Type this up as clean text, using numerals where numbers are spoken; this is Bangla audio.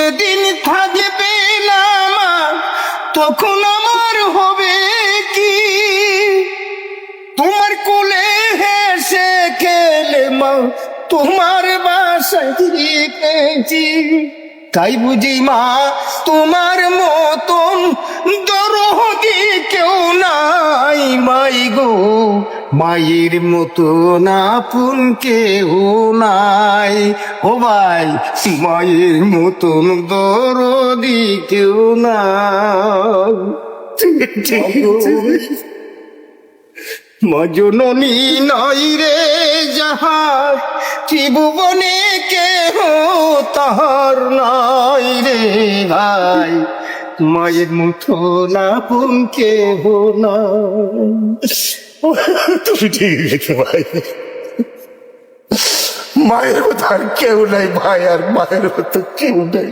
যেদিন থাকবে না মা তখন আমার হবে কি? তোমার কোলে হেসে খেলে মা তোমার বাসায় থেকেছি। তাই বুঝি মা তোমার মতন দরদি কেউ নাই মাই গো, মায়ের মতন আপন কেউ নাই। ও ভাই, মায়ের মতন দরদি কেউ নাই। মা জননী নাই রে যাহার, ত্রিভুবনে কেহ তাহার নাই রে ভাই, মায়ের মতন আপন কেহ নাই। তুমি ঠিক রেখে ভাই, মায়ের মতো আর কেউ নাই ভাই, আর মায়ের মতো কেউ নাই।